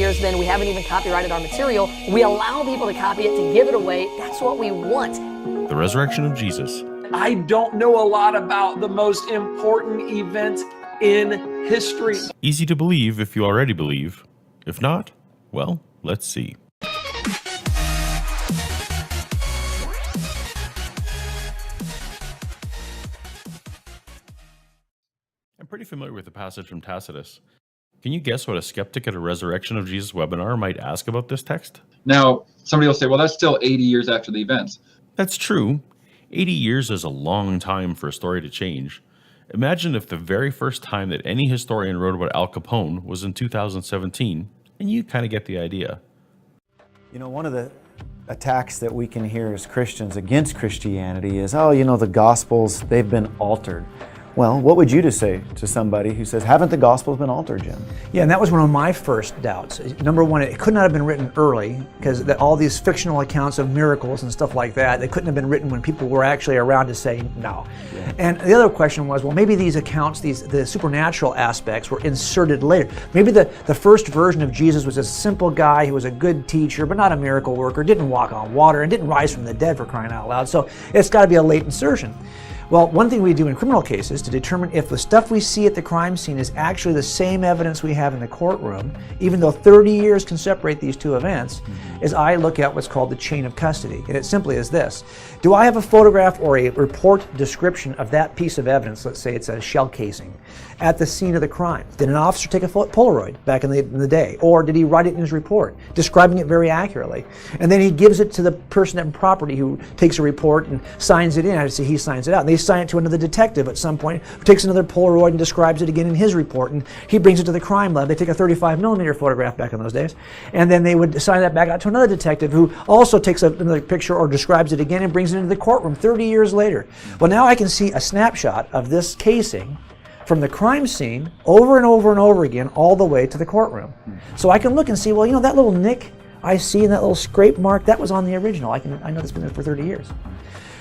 years, then we haven't even copyrighted our material. We allow people to copy it, to give it away. That's what we want. The resurrection of Jesus. I don't know a lot about the most important event in history. Easy to believe if you already believe. If not, well, let's see. I'm pretty familiar with the passage from Tacitus. Can you guess what a skeptic at a Resurrection of Jesus webinar might ask about this text? Now, somebody will say, well, that's still 80 years after the events. That's true. 80 years is a long time for a story to change. Imagine if the very first time that any historian wrote about Al Capone was in 2017, and you kind of get the idea. You know, one of the attacks that we can hear as Christians against Christianity is, oh, you know, the Gospels, they've been altered. Well, what would you just say to somebody who says, haven't the Gospels been altered, Jim? Yeah, and that was one of my first doubts. Number one, it could not have been written early, because all these fictional accounts of miracles and stuff like that, they couldn't have been written when people were actually around to say no. Yeah. And the other question was, well, maybe these accounts, the supernatural aspects were inserted later. Maybe the first version of Jesus was a simple guy who was a good teacher, but not a miracle worker, didn't walk on water, and didn't rise from the dead, for crying out loud. So it's got to be a late insertion. Well, one thing we do in criminal cases to determine if the stuff we see at the crime scene is actually the same evidence we have in the courtroom, even though 30 years can separate these two events, is I look at what's called the chain of custody. And it simply is this. Do I have a photograph or a report description of that piece of evidence, let's say it's a shell casing, at the scene of the crime? Did an officer take a Polaroid back in the day? Or did he write it in his report, describing it very accurately? And then he gives it to the person at property who takes a report and signs it in. I see he signs it out. And they sign it to another detective at some point who takes another Polaroid and describes it again in his report. And he brings it to the crime lab. They take a 35 millimeter photograph back in those days. And then they would sign that back out to another detective who also takes another picture or describes it again and brings it into the courtroom 30 years later. Well, now I can see a snapshot of this casing from the crime scene over and over and over again all the way to the courtroom. So I can look and see, well, you know, that little nick I see and that little scrape mark, that was on the original. I know that's been there for 30 years.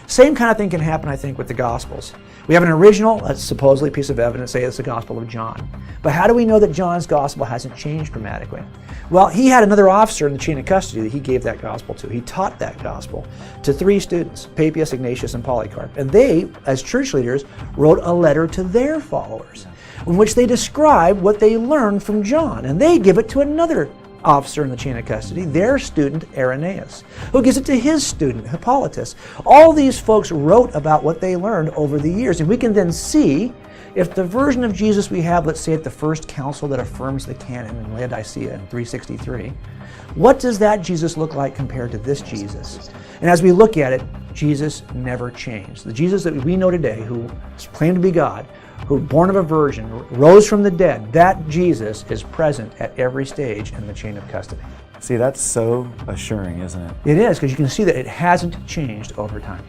Same kind of thing can happen, I think, with the Gospels. We have an original, that's supposedly a piece of evidence, say it's the Gospel of John. But how do we know that John's Gospel hasn't changed dramatically? Well, he had another officer in the chain of custody that he gave that Gospel to. He taught that Gospel to 3 students, Papias, Ignatius, and Polycarp. And they, as church leaders, wrote a letter to their followers in which they describe what they learned from John. And they give it to another officer in the chain of custody, their student Irenaeus, who gives it to his student Hippolytus. All these folks wrote about what they learned over the years, and we can then see if the version of Jesus we have, let's say at the first council that affirms the canon in Laodicea in 363, what does that Jesus look like compared to this Jesus? And as we look at it, Jesus never changed. The Jesus that we know today, who claimed to be God, who born of a virgin, rose from the dead, that Jesus is present at every stage in the chain of custody. See, that's so assuring, isn't it? It is, because you can see that it hasn't changed over time.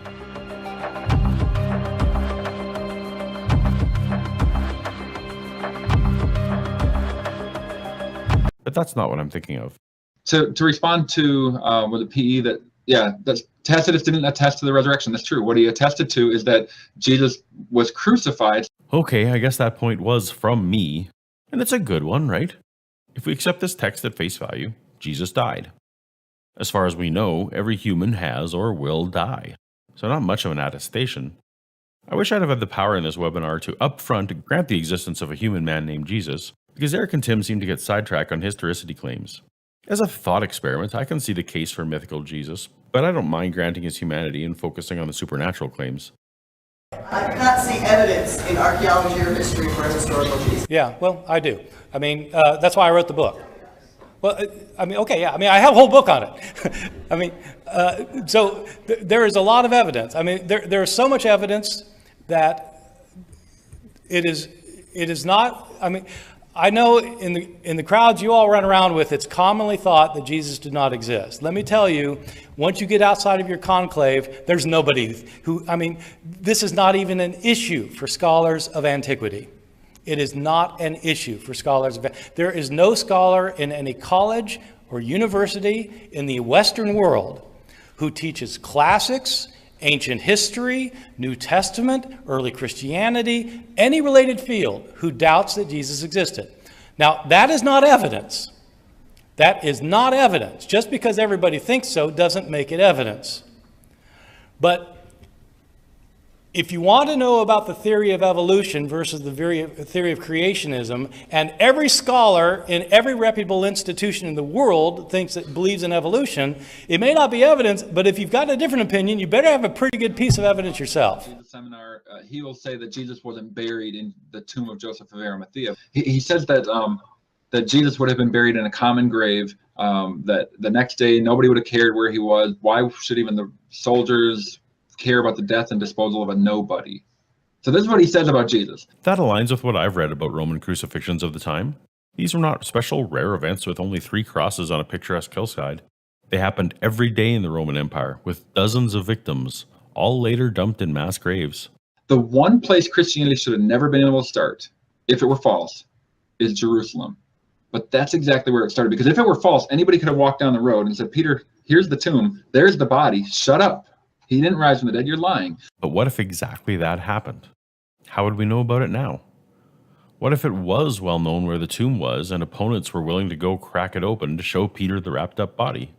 But that's not what I'm thinking of. To respond to with the PE that, yeah, Tacitus didn't attest to the resurrection. That's true. What he attested to is that Jesus was crucified. Okay, I guess that point was from me. And it's a good one, right? If we accept this text at face value, Jesus died. As far as we know, every human has or will die. So not much of an attestation. I wish I'd have had the power in this webinar to upfront grant the existence of a human man named Jesus, because Eric and Tim seem to get sidetracked on historicity claims. As a thought experiment, I can see the case for mythical Jesus, but I don't mind granting his humanity and focusing on the supernatural claims. I cannot see evidence in archaeology or history for a historical Jesus. Yeah, well, I do. I mean, that's why I wrote the book. Well, I mean, okay, yeah. I mean, I have a whole book on it. I mean, so there is a lot of evidence. I mean, there is so much evidence that it is not. I mean, I know in the crowds you all run around with, it's commonly thought that Jesus did not exist. Let me tell you, once you get outside of your conclave, there's nobody who. I mean, this is not even an issue for scholars of antiquity. It is not an issue for scholars. There is no scholar in any college or university in the Western world who teaches classics, ancient history, New Testament, early Christianity, any related field who doubts that Jesus existed. Now, that is not evidence That is not evidence. Just because everybody thinks so doesn't make it evidence. But if you want to know about the theory of evolution versus the theory of creationism, and every scholar in every reputable institution in the world believes in evolution, it may not be evidence, but if you've got a different opinion, you better have a pretty good piece of evidence yourself. In the seminar, he will say that Jesus wasn't buried in the tomb of Joseph of Arimathea. He says that that Jesus would have been buried in a common grave, that the next day nobody would have cared where he was. Why should even the soldiers care about the death and disposal of a nobody? So this is what he says about Jesus. That aligns with what I've read about Roman crucifixions of the time. These were not special rare events with only 3 crosses on a picturesque hillside. They happened every day in the Roman Empire, with dozens of victims, all later dumped in mass graves. The one place Christianity should have never been able to start, if it were false, is Jerusalem. But that's exactly where it started, because if it were false, anybody could have walked down the road and said, Peter, here's the tomb, there's the body, shut up. He didn't rise from the dead, you're lying. But what if exactly that happened? How would we know about it now? What if it was well known where the tomb was and opponents were willing to go crack it open to show Peter the wrapped up body?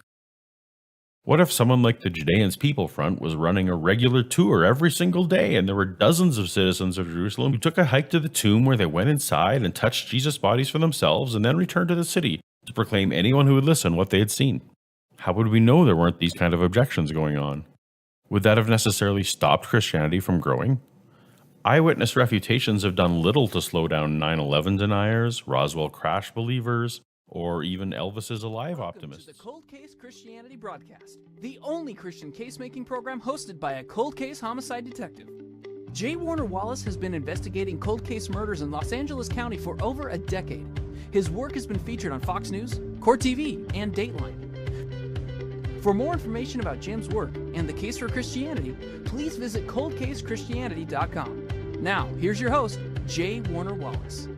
What if someone like the Judeans People Front was running a regular tour every single day and there were dozens of citizens of Jerusalem who took a hike to the tomb where they went inside and touched Jesus' bodies for themselves and then returned to the city to proclaim anyone who would listen what they had seen? How would we know there weren't these kind of objections going on? Would that have necessarily stopped Christianity from growing? Eyewitness refutations have done little to slow down 9/11 deniers, Roswell crash believers, or even Elvis's alive optimists. Welcome to the Cold Case Christianity broadcast, the only Christian case-making program hosted by a cold case homicide detective. J. Warner Wallace has been investigating cold case murders in Los Angeles County for over a decade. His work has been featured on Fox News, Court TV, and Dateline. For more information about Jim's work and the case for Christianity, please visit coldcasechristianity.com. Now, here's your host, J. Warner Wallace.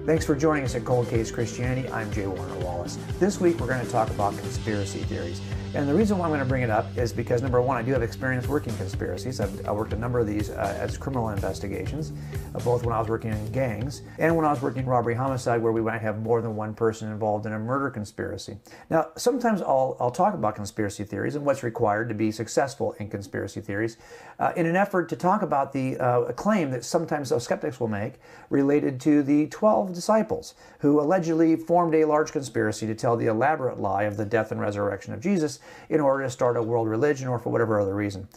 Thanks for joining us at Cold Case Christianity. I'm J. Warner Wallace. This week we're going to talk about conspiracy theories. And the reason why I'm going to bring it up is because, number one, I do have experience working conspiracies. I worked a number of these as criminal investigations, both when I was working in gangs and when I was working in robbery homicide, where we might have more than one person involved in a murder conspiracy. Now, sometimes I'll talk about conspiracy theories and what's required to be successful in conspiracy theories in an effort to talk about the claim that sometimes those skeptics will make related to the 12 disciples who allegedly formed a large conspiracy to tell the elaborate lie of the death and resurrection of Jesus in order to start a world religion or for whatever other reason.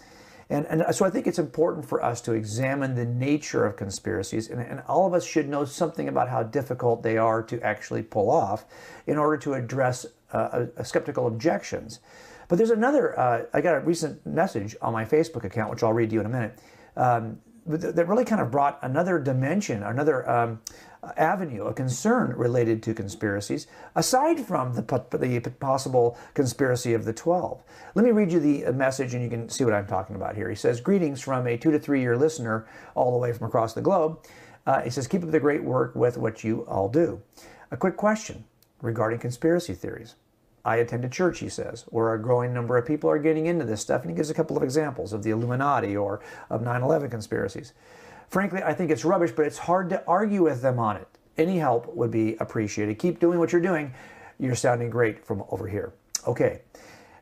And so I think it's important for us to examine the nature of conspiracies, and all of us should know something about how difficult they are to actually pull off in order to address skeptical objections. But there's another, I got a recent message on my Facebook account, which I'll read to you in a minute, that really kind of brought another dimension, another avenue, a concern related to conspiracies, aside from the possible conspiracy of the 12. Let me read you the message and you can see what I'm talking about here. He says, greetings from a 2 to 3 year listener all the way from across the globe. He says, keep up the great work with what you all do. A quick question regarding conspiracy theories. I attend a church, he says, where a growing number of people are getting into this stuff, and he gives a couple of examples of the Illuminati or of 9/11 conspiracies. Frankly, I think it's rubbish, but it's hard to argue with them on it. Any help would be appreciated. Keep doing what you're doing. You're sounding great from over here. Okay.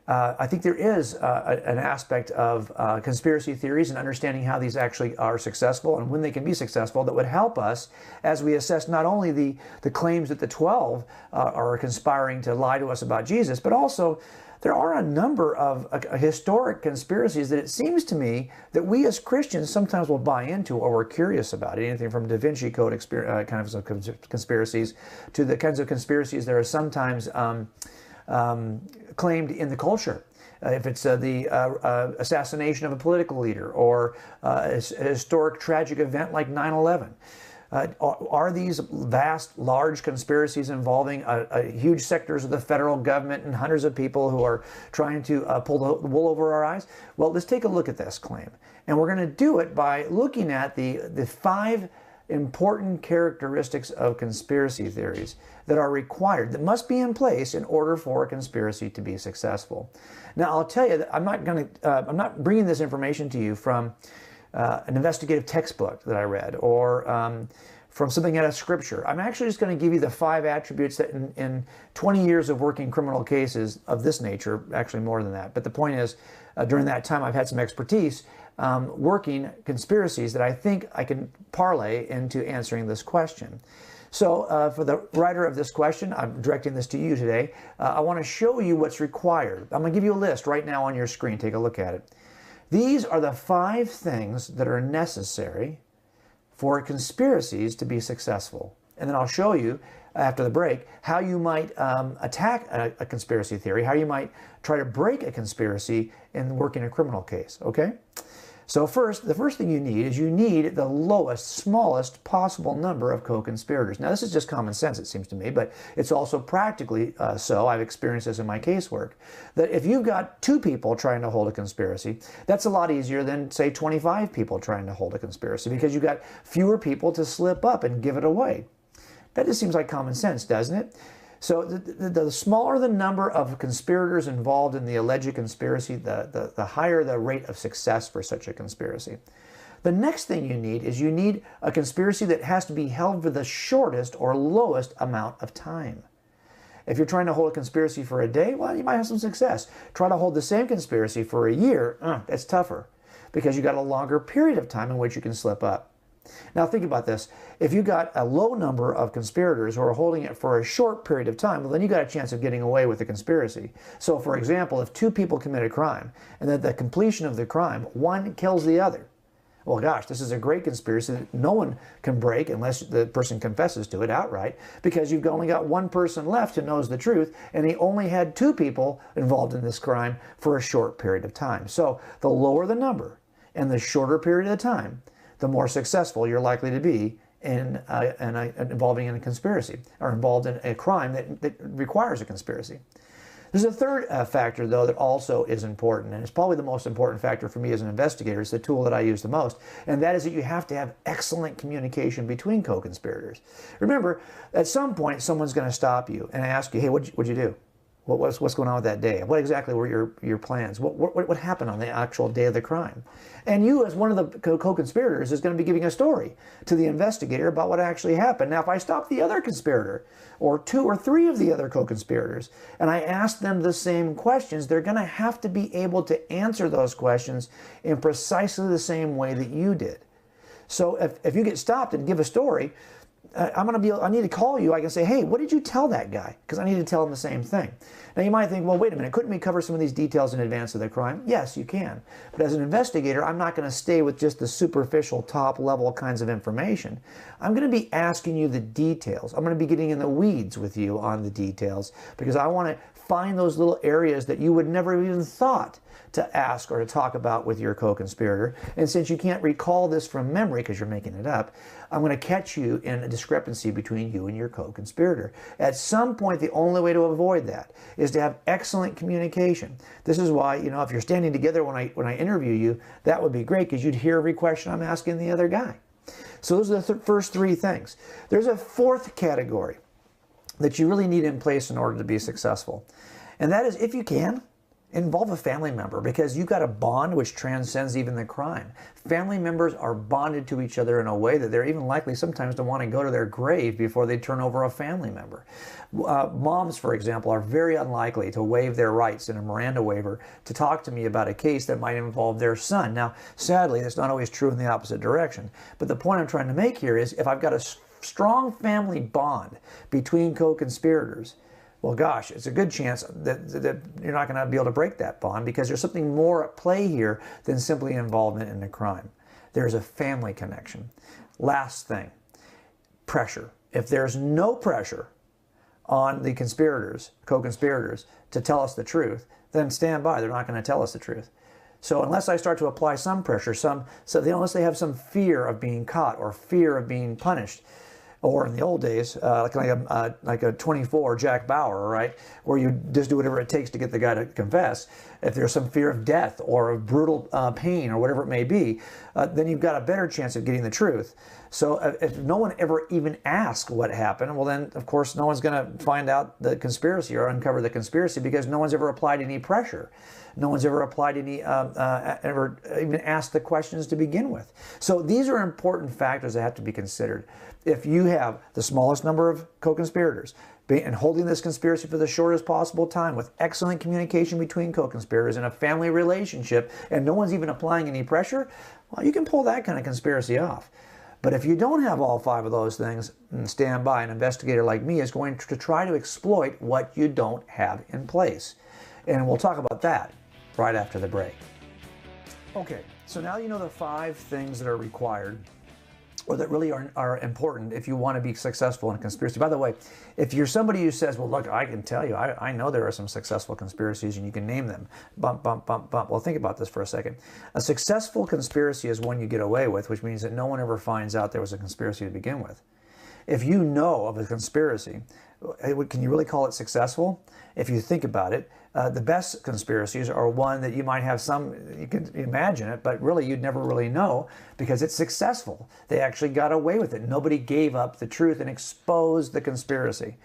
I think there is an aspect of conspiracy theories and understanding how these actually are successful and when they can be successful that would help us as we assess not only the claims that the 12 are conspiring to lie to us about Jesus, but also there are a number of historic conspiracies that it seems to me that we as Christians sometimes will buy into or we're curious about. Anything from Da Vinci Code kind of conspiracies to the kinds of conspiracies that are sometimes claimed in the culture. If it's the assassination of a political leader or a historic tragic event like 9/11. Are these vast, large conspiracies involving huge sectors of the federal government and hundreds of people who are trying to pull the wool over our eyes? Well, let's take a look at this claim. And we're going to do it by looking at the 5 important characteristics of conspiracy theories that are required, that must be in place in order for a conspiracy to be successful. Now, I'll tell you that I'm not bringing this information to you from an investigative textbook that I read or from something out of Scripture. I'm actually just going to give you the 5 attributes that in 20 years of working criminal cases of this nature, actually more than that, but the point is, during that time I've had some expertise working conspiracies that I think I can parlay into answering this question. So for the writer of this question, I'm directing this to you today, I want to show you what's required. I'm going to give you a list right now on your screen. Take a look at it. These are the 5 things that are necessary for conspiracies to be successful. And then I'll show you after the break how you might attack a conspiracy theory, how you might try to break a conspiracy in working a criminal case, okay? So the first thing you need is you need the lowest, smallest possible number of co-conspirators. Now this is just common sense, it seems to me, but it's also practically so. I've experienced this in my casework, that if you've got 2 people trying to hold a conspiracy, that's a lot easier than, say, 25 people trying to hold a conspiracy, because you've got fewer people to slip up and give it away. That just seems like common sense, doesn't it? So the smaller the number of conspirators involved in the alleged conspiracy, the higher the rate of success for such a conspiracy. The next thing you need is you need a conspiracy that has to be held for the shortest or lowest amount of time. If you're trying to hold a conspiracy for a day, well, you might have some success. Try to hold the same conspiracy for a year, that's tougher, because you got a longer period of time in which you can slip up. Now think about this. If you got a low number of conspirators who are holding it for a short period of time, well, then you got a chance of getting away with the conspiracy. So for example, if 2 people commit a crime and at the completion of the crime, one kills the other, well, gosh, this is a great conspiracy that no one can break unless the person confesses to it outright, because you've only got one person left who knows the truth, and he only had 2 people involved in this crime for a short period of time. So the lower the number and the shorter period of time, the more successful you're likely to be in involving in a conspiracy, or involved in a crime that requires a conspiracy. There's a third factor, though, that also is important, and it's probably the most important factor for me as an investigator. It's the tool that I use the most, and that is that you have to have excellent communication between co-conspirators. Remember, at some point, someone's going to stop you and ask you, hey, what'd you do? What's going on with that day? What exactly were your plans? What happened on the actual day of the crime? And you, as one of the co-conspirators, is going to be giving a story to the investigator about what actually happened. Now, if I stop the other conspirator, or 2 or 3 of the other co-conspirators, and I ask them the same questions, they're going to have to be able to answer those questions in precisely the same way that you did. So if you get stopped and give a story, I need to call you. I can say, hey, what did you tell that guy? Because I need to tell him the same thing. Now you might think, well, wait a minute, couldn't we cover some of these details in advance of the crime? Yes, you can. But as an investigator, I'm not going to stay with just the superficial, top level kinds of information. I'm going to be asking you the details. I'm going to be getting in the weeds with you on the details, because I want to find those little areas that you would never even thought to ask or to talk about with your co-conspirator. And since you can't recall this from memory because you're making it up, I'm going to catch you in a discrepancy between you and your co-conspirator. At some point, the only way to avoid that is to have excellent communication. This is why, you know, if you're standing together when I interview you, that would be great, because you'd hear every question I'm asking the other guy. So those are the first 3 things. There's a 4th category that you really need in place in order to be successful. And that is, if you can, involve a family member, because you've got a bond which transcends even the crime. Family members are bonded to each other in a way that they're even likely sometimes to want to go to their grave before they turn over a family member. Moms, for example, are very unlikely to waive their rights in a Miranda waiver to talk to me about a case that might involve their son. Now, sadly, that's not always true in the opposite direction. But the point I'm trying to make here is, if I've got a strong family bond between co-conspirators, well, gosh, it's a good chance that you're not going to be able to break that bond, because there's something more at play here than simply involvement in a crime. There's a family connection. Last thing, pressure. If there's no pressure on the conspirators, co-conspirators, to tell us the truth, then stand by. They're not going to tell us the truth. So unless I start to apply some pressure, unless they have some fear of being caught or fear of being punished, or in the old days, like a 24 Jack Bauer, right, where you just do whatever it takes to get the guy to confess. If there's some fear of death or of brutal pain or whatever it may be, then you've got a better chance of getting the truth. So if no one ever even asks what happened, well then, of course, no one's going to find out the conspiracy or uncover the conspiracy because no one's ever applied any pressure. No one's ever applied any, ever even asked the questions to begin with. So these are important factors that have to be considered. If you have the smallest number of co-conspirators and holding this conspiracy for the shortest possible time with excellent communication between co-conspirators and a family relationship, and no one's even applying any pressure, well, you can pull that kind of conspiracy off. But if you don't have all 5 of those things, stand by. An investigator like me is going to try to exploit what you don't have in place. And we'll talk about that right after the break. Okay, so now you know the 5 things that are required or that really are important if you want to be successful in a conspiracy. By the way, if you're somebody who says, well, look, I can tell you, I know there are some successful conspiracies and you can name them, bump, bump, bump, bump. Well, think about this for a second. A successful conspiracy is one you get away with, which means that no one ever finds out there was a conspiracy to begin with. If you know of a conspiracy, can you really call it successful? If you think about it, the best conspiracies are one that you might have some, you can imagine it, but really you'd never really know because it's successful. They actually got away with it. Nobody gave up the truth and exposed the conspiracy.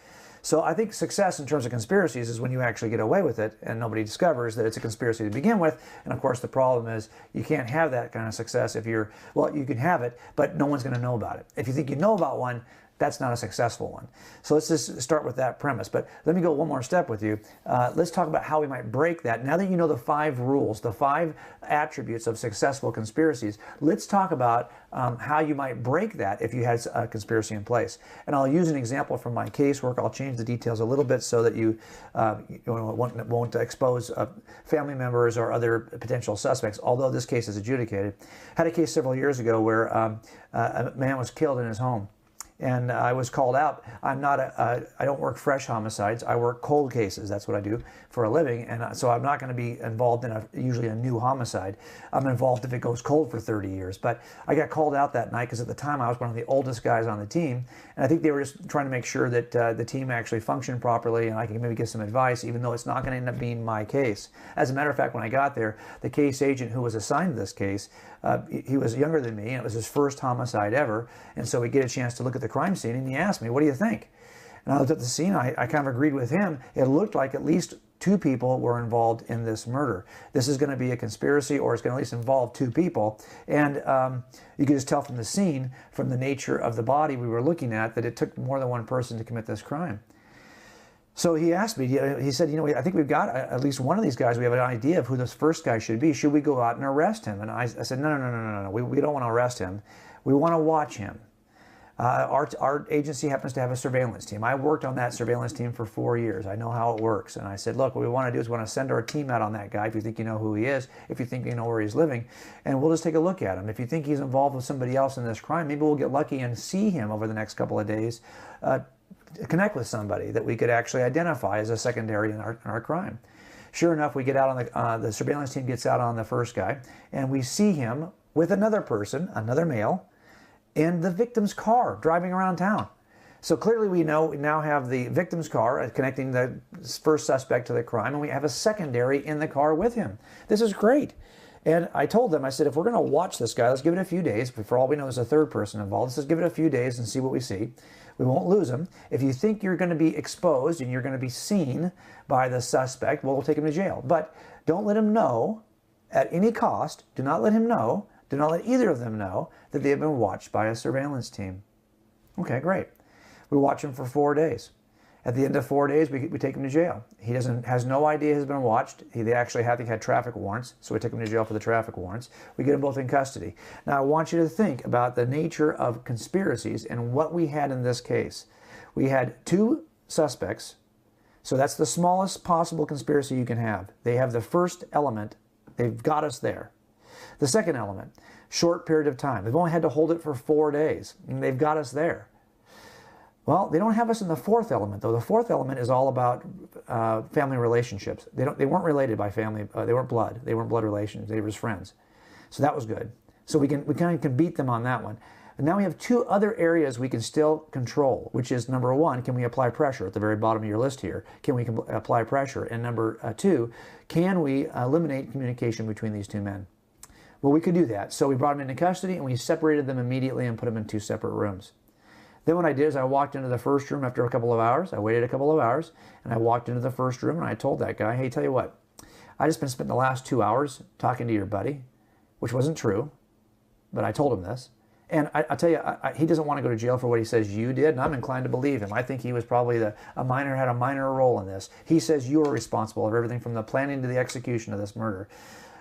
So I think success in terms of conspiracies is when you actually get away with it and nobody discovers that it's a conspiracy to begin with. And of course the problem is you can't have that kind of success if you're, well, you can have it, but no one's going to know about it. If you think you know about one, that's not a successful one. So let's just start with that premise. But let me go one more step with you. Let's talk about how we might break that. Now that you know the 5 rules, the 5 attributes of successful conspiracies, let's talk about how you might break that if you had a conspiracy in place. And I'll use an example from my casework. I'll change the details a little bit so that you won't expose family members or other potential suspects, although this case is adjudicated. Had a case several years ago where a man was killed in his home. And I was called out. I don't work fresh homicides. I work cold cases. That's what I do for a living. And so I'm not going to be involved in usually a new homicide. I'm involved if it goes cold for 30 years. But I got called out that night because at the time I was one of the oldest guys on the team. And I think they were just trying to make sure that the team actually funched properly and I can maybe give some advice, even though it's not going to end up being my case. As a matter of fact, when I got there, the case agent who was assigned to this case, he was younger than me, and it was his first homicide ever. And so we get a chance to look at the crime scene, and he asked me, what do you think? And I looked at the scene, I kind of agreed with him. It looked like at least 2 people were involved in this murder. This is going to be a conspiracy, or it's going to at least involve 2 people. And you can just tell from the scene, from the nature of the body we were looking at, that it took more than one person to commit this crime. So he asked me, he said, I think we've got at least one of these guys. We have an idea of who this first guy should be. Should we go out and arrest him? And I said, no. We don't want to arrest him. We want to watch him. Our agency happens to have a surveillance team. I worked on that surveillance team for 4 years. I know how it works. And I said, look, what we want to do is we want to send our team out on that guy if you think you know who he is, if you think you know where he's living, and we'll just take a look at him. If you think he's involved with somebody else in this crime, maybe we'll get lucky and see him over the next couple of days, connect with somebody that we could actually identify as a secondary in our crime. Sure enough, we get out on the surveillance team gets out on the first guy, and we see him with another person, another male, in the victim's car driving around town. So clearly we now have the victim's car connecting the first suspect to the crime, and we have a secondary in the car with him. This is great. And I told them, I said, if we're going to watch this guy, let's give it a few days. For all we know, there's a third person involved. Let's just give it a few days and see what we see. We won't lose him. If you think you're going to be exposed and you're going to be seen by the suspect, well, we'll take him to jail. But don't let him know at any cost. Do not let him know. Do not let either of them know that they have been watched by a surveillance team. Okay, great. We watch him for 4 days. At the end of 4 days, we take him to jail. He has no idea he's been watched. They actually had traffic warrants, so we took him to jail for the traffic warrants. We get them both in custody. Now, I want you to think about the nature of conspiracies and what we had in this case. We had 2 suspects, so that's the smallest possible conspiracy you can have. They have the first element. They've got us there. The second element, short period of time. They've only had to hold it for 4 days, and they've got us there. Well, they don't have us in the fourth element, though. The fourth element is all about family relationships. They weren't related by family. They weren't blood. They weren't blood relations. They were just friends. So that was good. So we kind of can beat them on that one. And now we have 2 other areas we can still control, which is number 1, can we apply pressure at the very bottom of your list here? Can we apply pressure? And number 2, can we eliminate communication between these 2 men? Well, we could do that. So we brought him into custody and we separated them immediately and put them in 2 separate rooms. Then what I did is I walked into the first room after a couple of hours. I waited a couple of hours and I walked into the first room and I told that guy, hey, tell you what, I just been spending the last 2 hours talking to your buddy, which wasn't true, but I told him this. And I tell you, he doesn't want to go to jail for what he says you did, and I'm inclined to believe him. I think he was probably had a minor role in this. He says you are responsible for everything from the planning to the execution of this murder.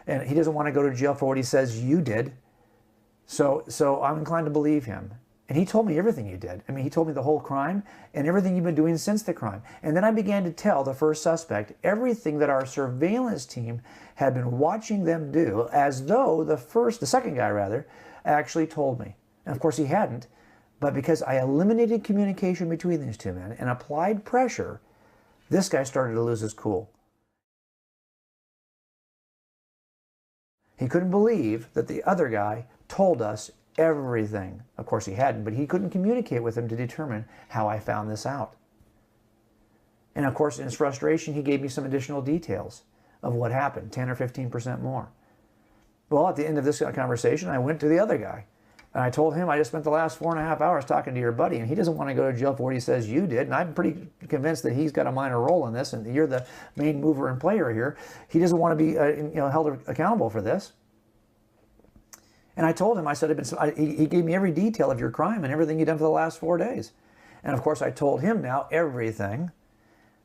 And he doesn't want to go to jail for what he says you did. So I'm inclined to believe him. And he told me everything you did. I mean, he told me the whole crime and everything you've been doing since the crime. And then I began to tell the first suspect everything that our surveillance team had been watching them do, as though the second guy actually told me. And of course he hadn't, but because I eliminated communication between these two men and applied pressure, this guy started to lose his cool. He couldn't believe that the other guy told us everything. Of course he hadn't, but he couldn't communicate with him to determine how I found this out. And of course in his frustration he gave me some additional details of what happened, 10 or 15% more. Well, at the end of this conversation I went to the other guy and I told him I just spent the last 4.5 hours talking to your buddy and he doesn't want to go to jail for what he says you did, and I'm pretty convinced that he's got a minor role in this and you're the main mover and player here. He doesn't want to be held accountable for this. And I told him, I said, he gave me every detail of your crime and everything you'd done for the last 4 days. And of course I told him now everything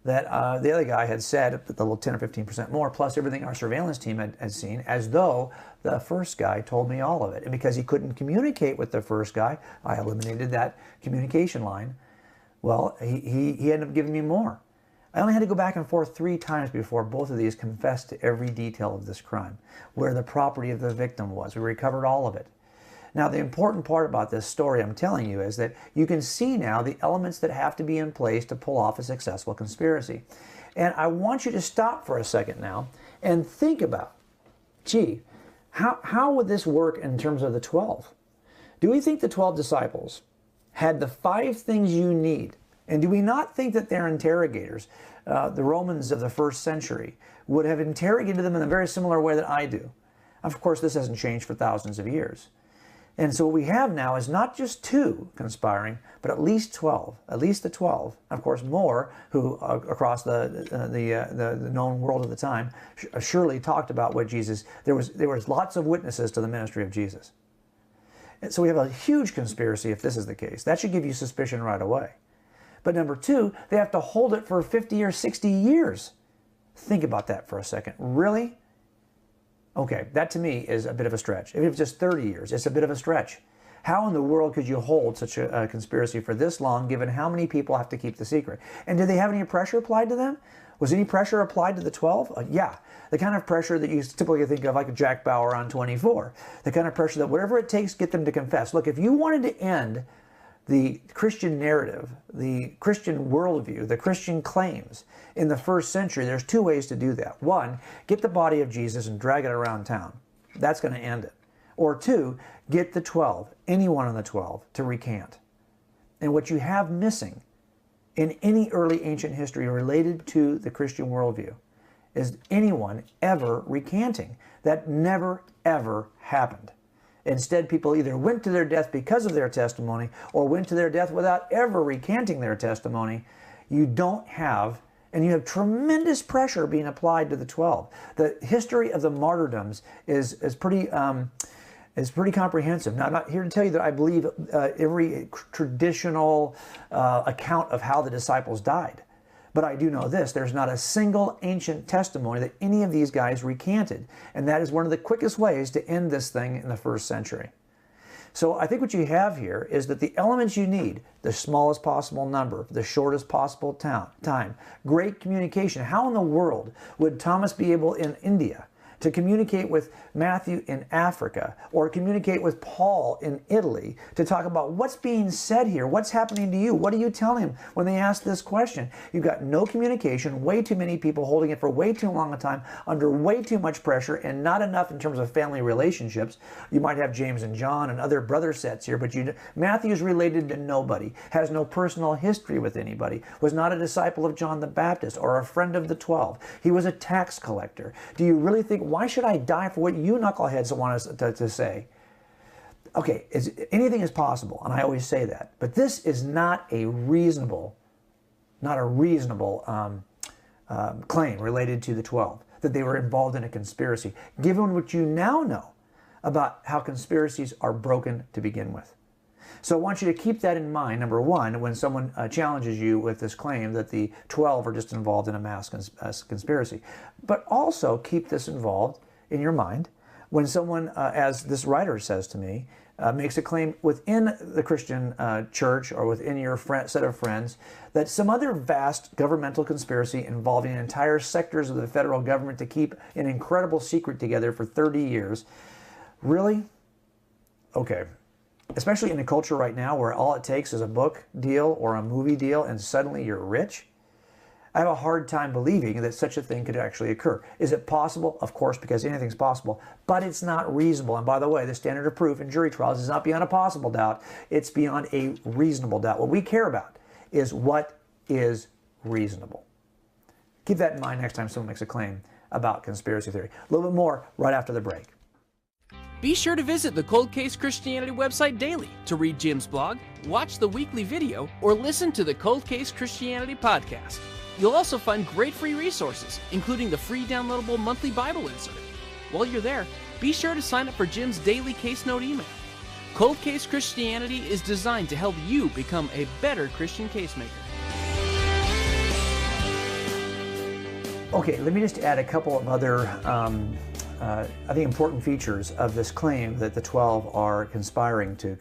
that the other guy had said, the little 10 or 15% more, plus everything our surveillance team had seen, as though the first guy told me all of it. And because he couldn't communicate with the first guy, I eliminated that communication line. Well, he ended up giving me more. I only had to go back and forth 3 times before both of these confessed to every detail of this crime, where the property of the victim was. We recovered all of it. Now, the important part about this story I'm telling you is that you can see now the elements that have to be in place to pull off a successful conspiracy. And I want you to stop for a second now and think about, gee, how would this work in terms of the 12? Do we think the 12 disciples had the 5 things you need? And do we not think that their interrogators, the Romans of the first century, would have interrogated them in a very similar way that I do? Of course, this hasn't changed for thousands of years. And so what we have now is not just 2 conspiring, but at least 12, at least the 12. Of course, more who across the known world at the time surely talked about what Jesus. There was lots of witnesses to the ministry of Jesus. And so we have a huge conspiracy if this is the case. That should give you suspicion right away. But number 2, they have to hold it for 50 or 60 years. Think about that for a second. Really? Okay, that to me is a bit of a stretch. If it's just 30 years, it's a bit of a stretch. How in the world could you hold such a conspiracy for this long, given how many people have to keep the secret? And did they have any pressure applied to them? Was any pressure applied to the 12? Yeah, the kind of pressure that you typically think of like Jack Bauer on 24. The kind of pressure that whatever it takes, get them to confess. Look, if you wanted to end the Christian narrative, the Christian worldview, the Christian claims in the first century, there's 2 ways to do that. 1, get the body of Jesus and drag it around town. That's going to end it. Or 2, get the 12, any one of the 12, to recant. And what you have missing in any early ancient history related to the Christian worldview is anyone ever recanting. That never, ever happened. Instead, people either went to their death because of their testimony or went to their death without ever recanting their testimony. You don't have, and you have tremendous pressure being applied to the 12. The history of the martyrdoms is pretty comprehensive. Now, I'm not here to tell you that I believe every traditional account of how the disciples died. But I do know this, there's not a single ancient testimony that any of these guys recanted. And that is one of the quickest ways to end this thing in the first century. So I think what you have here is that the elements you need, the smallest possible number, the shortest possible time, great communication. How in the world would Thomas be able in India to communicate with Matthew in Africa or communicate with Paul in Italy to talk about what's being said here, what's happening to you, what do you tell him when they ask this question? You've got no communication, way too many people holding it for way too long a time, under way too much pressure, and not enough in terms of family relationships. You might have James and John and other brother sets here, but Matthew's related to nobody, has no personal history with anybody, was not a disciple of John the Baptist or a friend of the 12. He was a tax collector. Do you really think why should I die for what you knuckleheads want us to say? Okay, anything is possible, and I always say that. But this is not a reasonable claim related to the 12, that they were involved in a conspiracy, given what you now know about how conspiracies are broken to begin with. So I want you to keep that in mind, number one, when someone challenges you with this claim that the 12 are just involved in a mass conspiracy. But also keep this involved in your mind when someone, as this writer says to me, makes a claim within the Christian church or within your set of friends that some other vast governmental conspiracy involving entire sectors of the federal government to keep an incredible secret together for 30 years. Really? Okay. Especially in a culture right now where all it takes is a book deal or a movie deal and suddenly you're rich. I have a hard time believing that such a thing could actually occur. Is it possible? Of course, because anything's possible, but it's not reasonable. And by the way, the standard of proof in jury trials is not beyond a possible doubt, it's beyond a reasonable doubt. What we care about is what is reasonable. Keep that in mind next time someone makes a claim about conspiracy theory. A little bit more right after the break. Be sure to visit the Cold Case Christianity website daily to read Jim's blog, watch the weekly video, or listen to the Cold Case Christianity podcast. You'll also find great free resources, including the free downloadable monthly Bible insert. While you're there, be sure to sign up for Jim's daily case note email. Cold Case Christianity is designed to help you become a better Christian casemaker. Okay, let me just add a couple of other I think important features of this claim that the 12 are conspiring to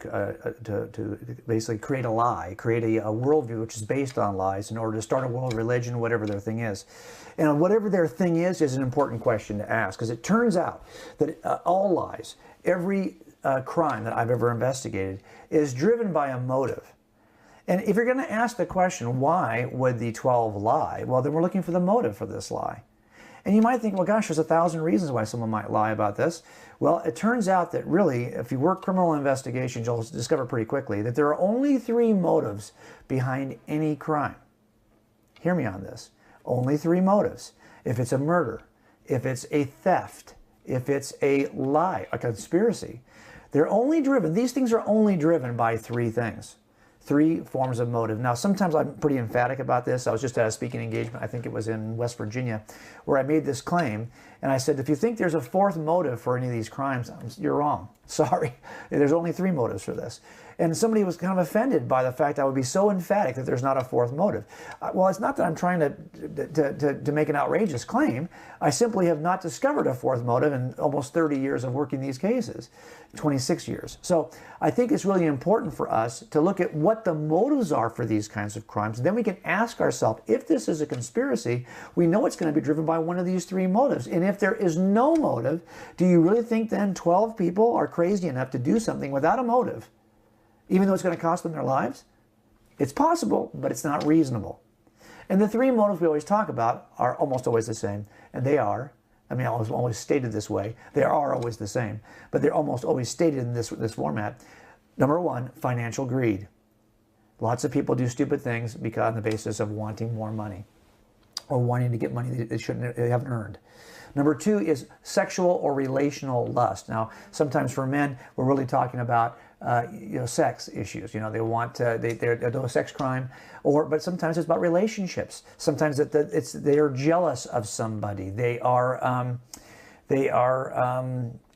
basically create a lie, create a worldview which is based on lies in order to start a world religion, whatever their thing is. And whatever their thing is an important question to ask, because it turns out that all lies, every crime that I've ever investigated is driven by a motive. And if you're going to ask the question, why would the 12 lie? Well, then we're looking for the motive for this lie. And you might think, well, gosh, there's 1,000 reasons why someone might lie about this. Well, it turns out that really, if you work criminal investigations, you'll discover pretty quickly that there are only 3 motives behind any crime. Hear me on this. Only 3 motives. If it's a murder, if it's a theft, if it's a lie, a conspiracy, they're only driven, these things are only driven by 3 things. 3 forms of motive. Now, sometimes I'm pretty emphatic about this. I was just at a speaking engagement, I think it was in West Virginia, where I made this claim, and I said, if you think there's a 4th motive for any of these crimes, you're wrong. Sorry. There's only 3 motives for this. And somebody was kind of offended by the fact I would be so emphatic that there's not a 4th motive. Well, it's not that I'm trying to make an outrageous claim. I simply have not discovered a 4th motive in almost 30 years of working these cases, 26 years. So I think it's really important for us to look at what the motives are for these kinds of crimes. Then we can ask ourselves, if this is a conspiracy, we know it's going to be driven by one of these 3 motives. And if there is no motive, do you really think then 12 people are crazy enough to do something without a motive, even though it's going to cost them their lives? It's possible, but it's not reasonable. And the 3 motives we always talk about are almost always the same, and they are, I mean, always stated this way, they are always the same, but they're almost always stated in this format. Number 1, financial greed. Lots of people do stupid things because on the basis of wanting more money or wanting to get money they haven't earned. Number 2 is sexual or relational lust. Now, sometimes for men, we're really talking about sex issues. They want they do a sex crime, but sometimes it's about relationships. Sometimes they are jealous of somebody. They are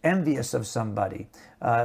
envious of somebody.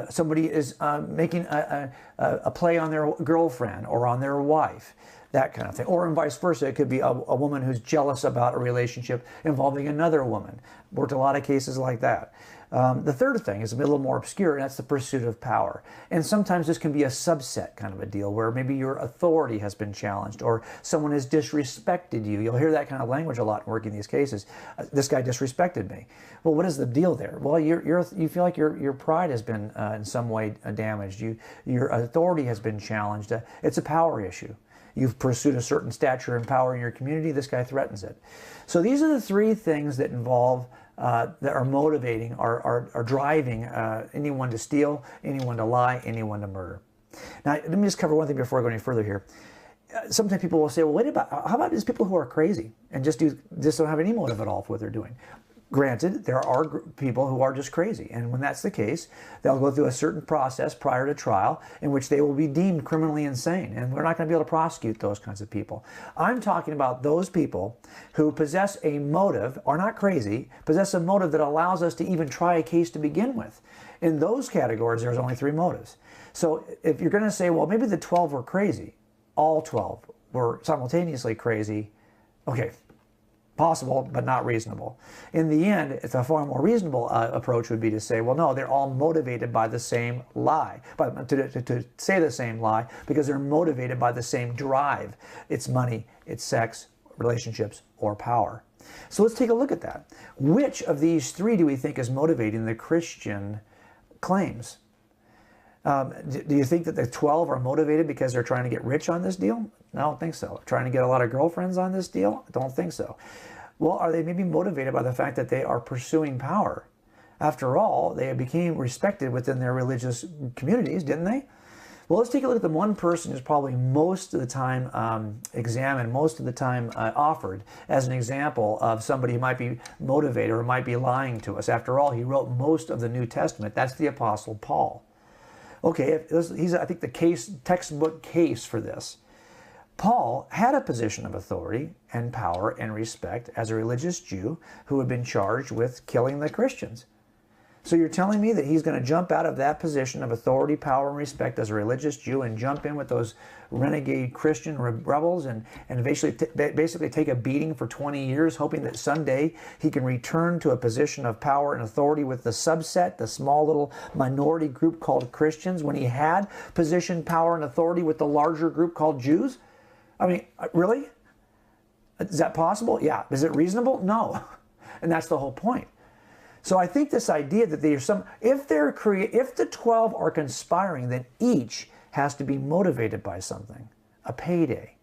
Somebody is making a play on their girlfriend or on their wife. That kind of thing. Or and vice versa, it could be a woman who's jealous about a relationship involving another woman. Worked a lot of cases like that. The third thing is a little more obscure, and that's the pursuit of power. And sometimes this can be a subset kind of a deal where maybe your authority has been challenged or someone has disrespected you. You'll hear that kind of language a lot in working these cases. This guy disrespected me. Well, what is the deal there? Well, you feel like your pride has been in some way damaged. Your authority has been challenged. It's a power issue. You've pursued a certain stature and power in your community. This guy threatens it. So these are the 3 things that involve, that are motivating, are driving anyone to steal, anyone to lie, anyone to murder. Now, let me just cover one thing before I go any further here. Sometimes people will say, well, how about these people who are crazy and just don't have any motive at all for what they're doing? Granted, there are people who are just crazy, and when that's the case, they'll go through a certain process prior to trial in which they will be deemed criminally insane, and we're not going to be able to prosecute those kinds of people. I'm talking about those people who possess a motive, are not crazy, possess a motive that allows us to even try a case to begin with. In those categories, there's only 3 motives. So if you're going to say, well, maybe the 12 were crazy, all 12 were simultaneously crazy, okay, possible, but not reasonable. In the end, it's a far more reasonable approach would be to say, well, no, they're all motivated by the same lie, but to say the same lie because they're motivated by the same drive. It's money, it's sex, relationships, or power. So let's take a look at that. Which of these 3 do we think is motivating the Christian claims? Do you think that the 12 are motivated because they're trying to get rich on this deal? I don't think so. Trying to get a lot of girlfriends on this deal? I don't think so. Well, are they maybe motivated by the fact that they are pursuing power? After all, they became respected within their religious communities, didn't they? Well, let's take a look at the one person who's probably most of the time examined, most of the time offered as an example of somebody who might be motivated or might be lying to us. After all, he wrote most of the New Testament. That's the Apostle Paul. Okay, he's, I think, the textbook case for this. Paul had a position of authority and power and respect as a religious Jew who had been charged with killing the Christians. So you're telling me that he's going to jump out of that position of authority, power, and respect as a religious Jew and jump in with those renegade Christian rebels and basically take a beating for 20 years, hoping that someday he can return to a position of power and authority with the subset, the small little minority group called Christians, when he had position, power, and authority with the larger group called Jews? I mean, really? Is that possible? Yeah. Is it reasonable? No. And that's the whole point. So I think this idea that there's if the 12 are conspiring, then each has to be motivated by something, a payday,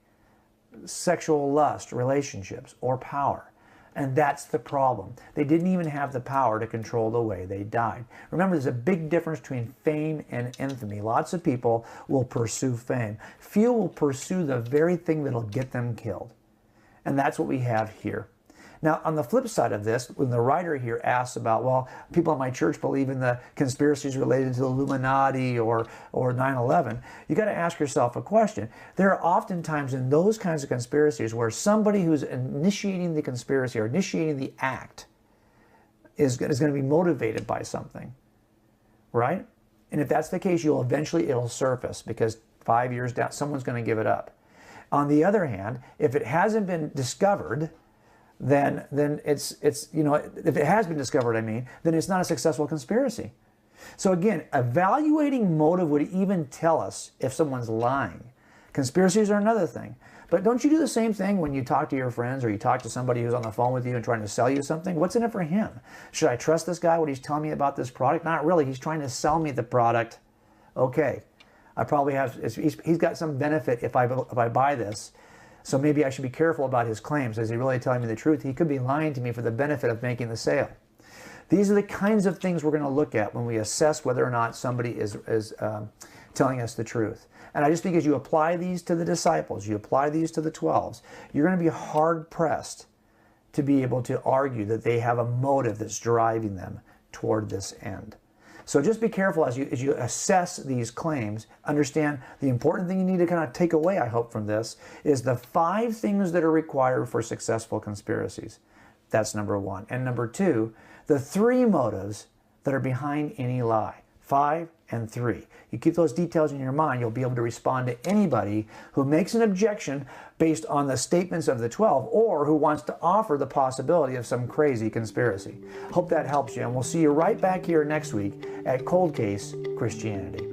sexual lust, relationships, or power. And that's the problem. They didn't even have the power to control the way they died. Remember, there's a big difference between fame and infamy. Lots of people will pursue fame. Few will pursue the very thing that'll get them killed. And that's what we have here. Now, on the flip side of this, when the writer here asks about, well, people in my church believe in the conspiracies related to the Illuminati or 9/11, you got to ask yourself a question. There are oftentimes in those kinds of conspiracies where somebody who's initiating the conspiracy or initiating the act is going to be motivated by something, right? And if that's the case, it'll surface because 5 years down, someone's going to give it up. On the other hand, if it hasn't been discovered, then it's if it has been discovered, then it's not a successful conspiracy. So again, evaluating motive would even tell us if someone's lying. Conspiracies are another thing. But don't you do the same thing when you talk to your friends or you talk to somebody who's on the phone with you and trying to sell you something? What's in it for him? Should I trust this guy, what he's telling me about this product? Not really. He's trying to sell me the product. Okay, I probably have, he's got some benefit if I buy this. So maybe I should be careful about his claims. Is he really telling me the truth? He could be lying to me for the benefit of making the sale. These are the kinds of things we're going to look at when we assess whether or not somebody is telling us the truth. And I just think as you apply these to the disciples, you apply these to the 12s, you're going to be hard-pressed to be able to argue that they have a motive that's driving them toward this end. So just be careful as you assess these claims. Understand the important thing you need to kind of take away, I hope, from this is the 5 things that are required for successful conspiracies. That's number 1. And number 2, the 3 motives that are behind any lie. 5 and 3. You keep those details in your mind, you'll be able to respond to anybody who makes an objection based on the statements of the 12 or who wants to offer the possibility of some crazy conspiracy. Hope that helps you, and we'll see you right back here next week at Cold Case Christianity.